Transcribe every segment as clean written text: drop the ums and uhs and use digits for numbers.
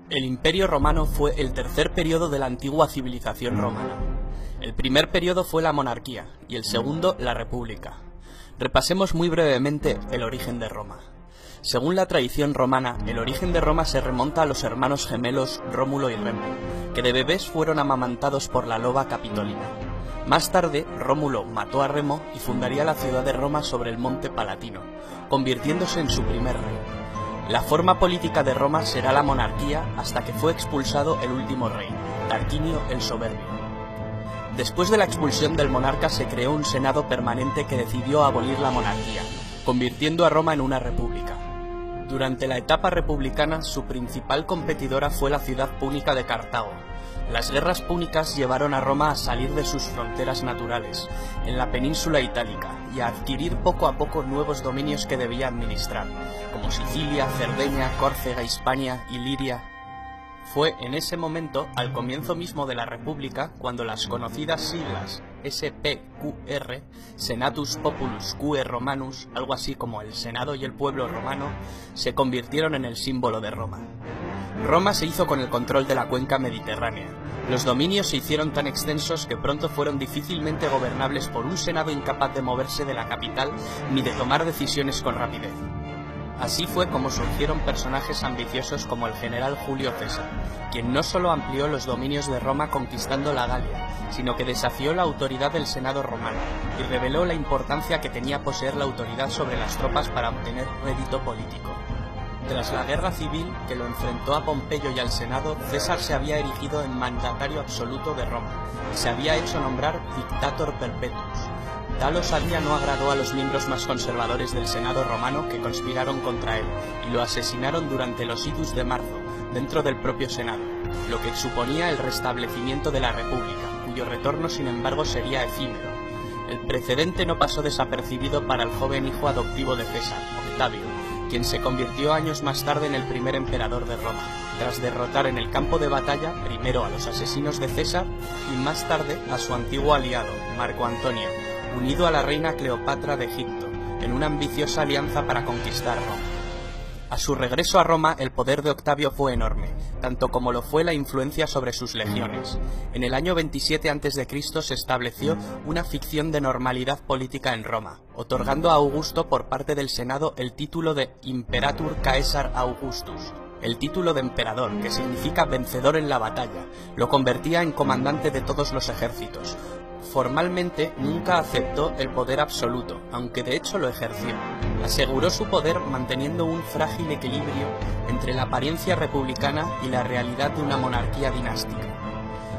El Imperio Romano fue el tercer periodo de la antigua civilización romana. El primer periodo fue la monarquía y el segundo la república. Repasemos muy brevemente el origen de Roma. Según la tradición romana, el origen de Roma se remonta a los hermanos gemelos Rómulo y Remo, que de bebés fueron amamantados por la loba Capitolina. Más tarde, Rómulo mató a Remo y fundaría la ciudad de Roma sobre el monte Palatino, convirtiéndose en su primer rey. La forma política de Roma será la monarquía hasta que fue expulsado el último rey, Tarquinio el Soberbio. Después de la expulsión del monarca se creó un senado permanente que decidió abolir la monarquía, convirtiendo a Roma en una república. Durante la etapa republicana, su principal competidora fue la ciudad púnica de Cartago. Las guerras púnicas llevaron a Roma a salir de sus fronteras naturales, en la península itálica, y a adquirir poco a poco nuevos dominios que debía administrar, como Sicilia, Cerdeña, Córcega, Hispania y Liria. Fue en ese momento, al comienzo mismo de la República, cuando las conocidas siglas SPQR, Senatus Populus Quae Romanus, algo así como el Senado y el pueblo romano, se convirtieron en el símbolo de Roma. Roma se hizo con el control de la cuenca mediterránea. Los dominios se hicieron tan extensos que pronto fueron difícilmente gobernables por un senado incapaz de moverse de la capital ni de tomar decisiones con rapidez. Así fue como surgieron personajes ambiciosos como el general Julio César, quien no solo amplió los dominios de Roma conquistando la Galia, sino que desafió la autoridad del Senado romano y reveló la importancia que tenía poseer la autoridad sobre las tropas para obtener rédito político. Tras la guerra civil que lo enfrentó a Pompeyo y al Senado, César se había erigido en mandatario absoluto de Roma y se había hecho nombrar Dictator Perpetuus. Tal osadía no agradó a los miembros más conservadores del Senado romano que conspiraron contra él y lo asesinaron durante los idus de marzo, dentro del propio Senado, lo que suponía el restablecimiento de la República, cuyo retorno sin embargo sería efímero. El precedente no pasó desapercibido para el joven hijo adoptivo de César, Octavio, quien se convirtió años más tarde en el primer emperador de Roma, tras derrotar en el campo de batalla primero a los asesinos de César y más tarde a su antiguo aliado, Marco Antonio, unido a la reina Cleopatra de Egipto, en una ambiciosa alianza para conquistar Roma. A su regreso a Roma, el poder de Octavio fue enorme, tanto como lo fue la influencia sobre sus legiones. En el año 27 a.C. se estableció una ficción de normalidad política en Roma, otorgando a Augusto por parte del Senado el título de Imperator Caesar Augustus. El título de emperador, que significa vencedor en la batalla, lo convertía en comandante de todos los ejércitos. Formalmente nunca aceptó el poder absoluto, aunque de hecho lo ejerció. Aseguró su poder manteniendo un frágil equilibrio entre la apariencia republicana y la realidad de una monarquía dinástica.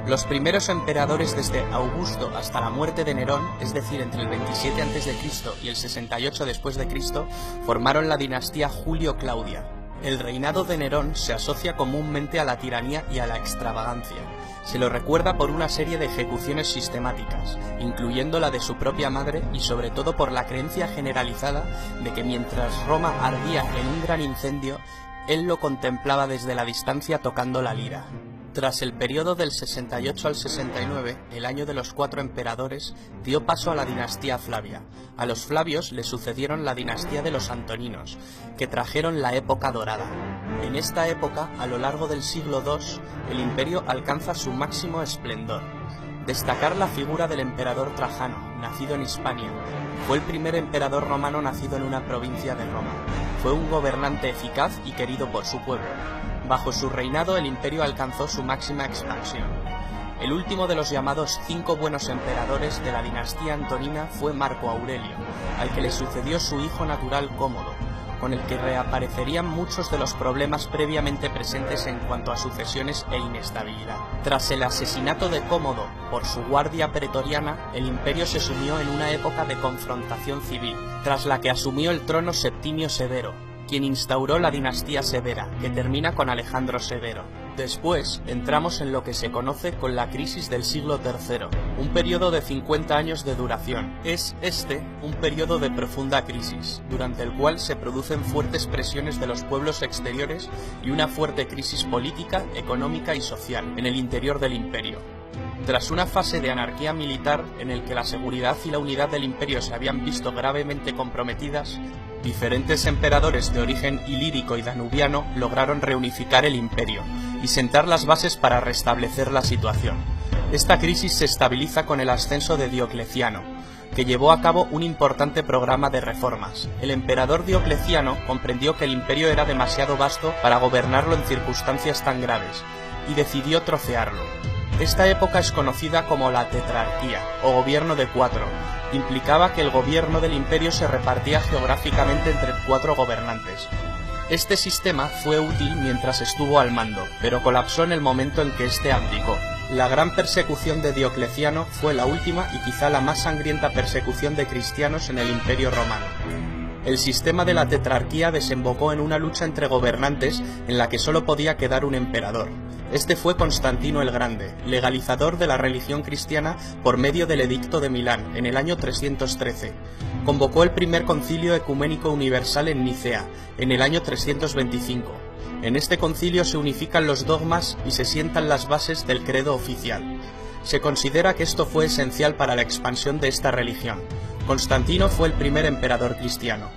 Los primeros emperadores desde Augusto hasta la muerte de Nerón, es decir, entre el 27 a.C. y el 68 después de Cristo, formaron la dinastía Julio-Claudia. El reinado de Nerón se asocia comúnmente a la tiranía y a la extravagancia. Se lo recuerda por una serie de ejecuciones sistemáticas, incluyendo la de su propia madre y sobre todo por la creencia generalizada de que mientras Roma ardía en un gran incendio, él lo contemplaba desde la distancia tocando la lira. Tras el periodo del 68 al 69, el año de los 4 emperadores, dio paso a la dinastía Flavia. A los Flavios le sucedieron la dinastía de los Antoninos, que trajeron la época dorada. En esta época, a lo largo del siglo II, el imperio alcanza su máximo esplendor. Destacar la figura del emperador Trajano, nacido en Hispania. Fue el primer emperador romano nacido en una provincia de Roma. Fue un gobernante eficaz y querido por su pueblo. Bajo su reinado el imperio alcanzó su máxima expansión. El último de los llamados 5 buenos emperadores de la dinastía antonina fue Marco Aurelio, al que le sucedió su hijo natural Cómodo, con el que reaparecerían muchos de los problemas previamente presentes en cuanto a sucesiones e inestabilidad. Tras el asesinato de Cómodo por su guardia pretoriana, el imperio se sumió en una época de confrontación civil, tras la que asumió el trono Septimio Severo, quien instauró la dinastía Severa, que termina con Alejandro Severo. Después entramos en lo que se conoce con la crisis del siglo III, un periodo de 50 años de duración. Es un periodo de profunda crisis, durante el cual se producen fuertes presiones de los pueblos exteriores y una fuerte crisis política, económica y social en el interior del imperio. Tras una fase de anarquía militar en el que la seguridad y la unidad del imperio se habían visto gravemente comprometidas, diferentes emperadores de origen ilírico y danubiano lograron reunificar el imperio y sentar las bases para restablecer la situación. Esta crisis se estabiliza con el ascenso de Diocleciano, que llevó a cabo un importante programa de reformas. El emperador Diocleciano comprendió que el imperio era demasiado vasto para gobernarlo en circunstancias tan graves, y decidió trocearlo. Esta época es conocida como la tetrarquía, o gobierno de cuatro. Implicaba que el gobierno del imperio se repartía geográficamente entre 4 gobernantes. Este sistema fue útil mientras estuvo al mando, pero colapsó en el momento en que éste abdicó. La gran persecución de Diocleciano fue la última y quizá la más sangrienta persecución de cristianos en el Imperio Romano. El sistema de la tetrarquía desembocó en una lucha entre gobernantes en la que solo podía quedar un emperador. Este fue Constantino el Grande, legalizador de la religión cristiana por medio del Edicto de Milán en el año 313. Convocó el primer concilio ecuménico universal en Nicea, en el año 325. En este concilio se unifican los dogmas y se sientan las bases del credo oficial. Se considera que esto fue esencial para la expansión de esta religión. Constantino fue el primer emperador cristiano.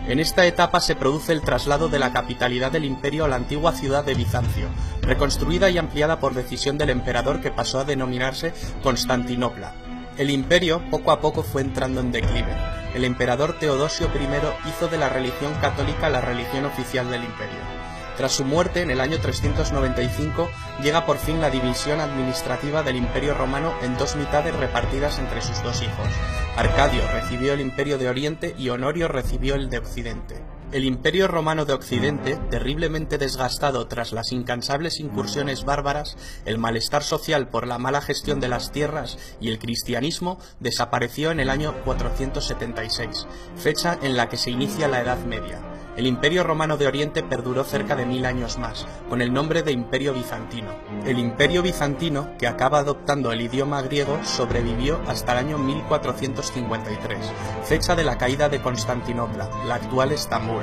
En esta etapa se produce el traslado de la capitalidad del imperio a la antigua ciudad de Bizancio, reconstruida y ampliada por decisión del emperador, que pasó a denominarse Constantinopla. El imperio poco a poco fue entrando en declive. El emperador Teodosio I hizo de la religión católica la religión oficial del imperio. Tras su muerte, en el año 395, llega por fin la división administrativa del Imperio Romano en 2 mitades repartidas entre sus 2 hijos. Arcadio recibió el Imperio de Oriente y Honorio recibió el de Occidente. El Imperio Romano de Occidente, terriblemente desgastado tras las incansables incursiones bárbaras, el malestar social por la mala gestión de las tierras y el cristianismo, desapareció en el año 476, fecha en la que se inicia la Edad Media. El Imperio Romano de Oriente perduró cerca de 1000 años más, con el nombre de Imperio Bizantino. El Imperio Bizantino, que acaba adoptando el idioma griego, sobrevivió hasta el año 1453, fecha de la caída de Constantinopla, la actual Estambul.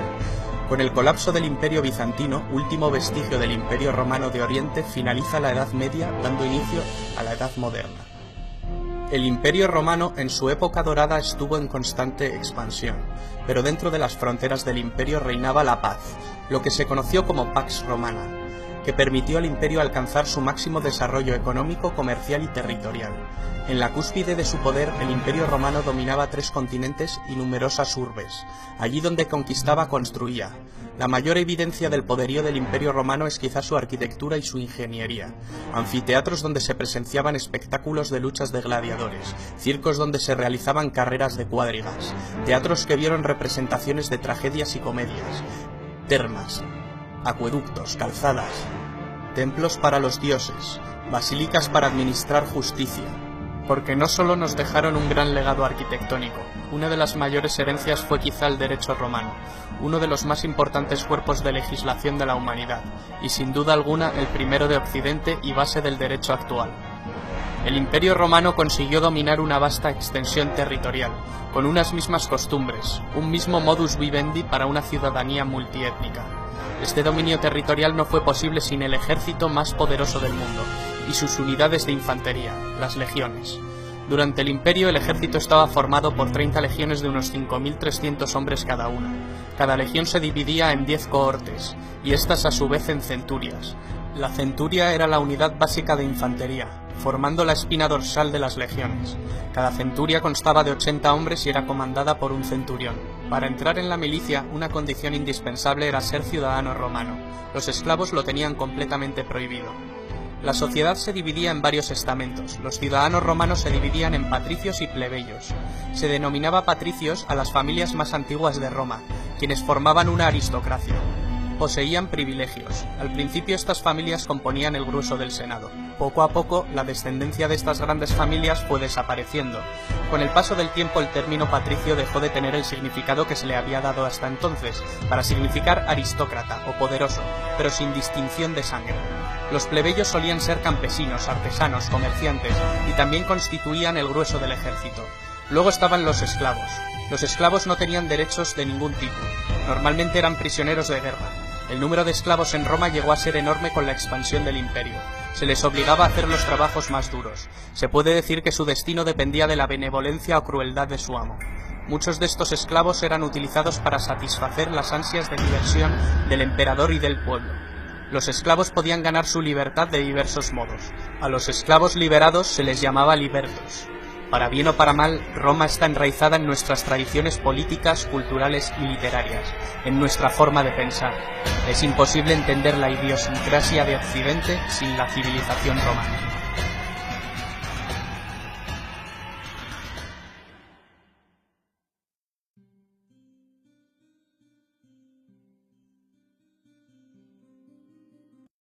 Con el colapso del Imperio Bizantino, último vestigio del Imperio Romano de Oriente, finaliza la Edad Media, dando inicio a la Edad Moderna. El Imperio Romano en su época dorada estuvo en constante expansión, pero dentro de las fronteras del imperio reinaba la paz, lo que se conoció como Pax Romana, que permitió al imperio alcanzar su máximo desarrollo económico, comercial y territorial. En la cúspide de su poder, el Imperio Romano dominaba 3 continentes y numerosas urbes. Allí donde conquistaba, construía. La mayor evidencia del poderío del Imperio Romano es quizá su arquitectura y su ingeniería. Anfiteatros donde se presenciaban espectáculos de luchas de gladiadores, circos donde se realizaban carreras de cuadrigas, teatros que vieron representaciones de tragedias y comedias, termas, acueductos, calzadas, templos para los dioses, basílicas para administrar justicia. Porque no solo nos dejaron un gran legado arquitectónico, una de las mayores herencias fue quizá el derecho romano, uno de los más importantes cuerpos de legislación de la humanidad, y sin duda alguna el primero de Occidente y base del derecho actual. El Imperio Romano consiguió dominar una vasta extensión territorial, con unas mismas costumbres, un mismo modus vivendi para una ciudadanía multiétnica. Este dominio territorial no fue posible sin el ejército más poderoso del mundo, y sus unidades de infantería, las legiones. Durante el imperio el ejército estaba formado por 30 legiones de unos 5.300 hombres cada una. Cada legión se dividía en 10 cohortes, y estas a su vez en centurias. La centuria era la unidad básica de infantería, formando la espina dorsal de las legiones. Cada centuria constaba de 80 hombres y era comandada por un centurión. Para entrar en la milicia, una condición indispensable era ser ciudadano romano. Los esclavos lo tenían completamente prohibido. La sociedad se dividía en varios estamentos. Los ciudadanos romanos se dividían en patricios y plebeyos. Se denominaba patricios a las familias más antiguas de Roma, quienes formaban una aristocracia. Poseían privilegios. Al principio estas familias componían el grueso del Senado. Poco a poco, la descendencia de estas grandes familias fue desapareciendo. Con el paso del tiempo, el término patricio dejó de tener el significado que se le había dado hasta entonces, para significar aristócrata o poderoso, pero sin distinción de sangre. Los plebeyos solían ser campesinos, artesanos, comerciantes, y también constituían el grueso del ejército. Luego estaban los esclavos. Los esclavos no tenían derechos de ningún tipo. Normalmente eran prisioneros de guerra. El número de esclavos en Roma llegó a ser enorme con la expansión del imperio. Se les obligaba a hacer los trabajos más duros. Se puede decir que su destino dependía de la benevolencia o crueldad de su amo. Muchos de estos esclavos eran utilizados para satisfacer las ansias de diversión del emperador y del pueblo. Los esclavos podían ganar su libertad de diversos modos. A los esclavos liberados se les llamaba libertos. Para bien o para mal, Roma está enraizada en nuestras tradiciones políticas, culturales y literarias, en nuestra forma de pensar. Es imposible entender la idiosincrasia de Occidente sin la civilización romana.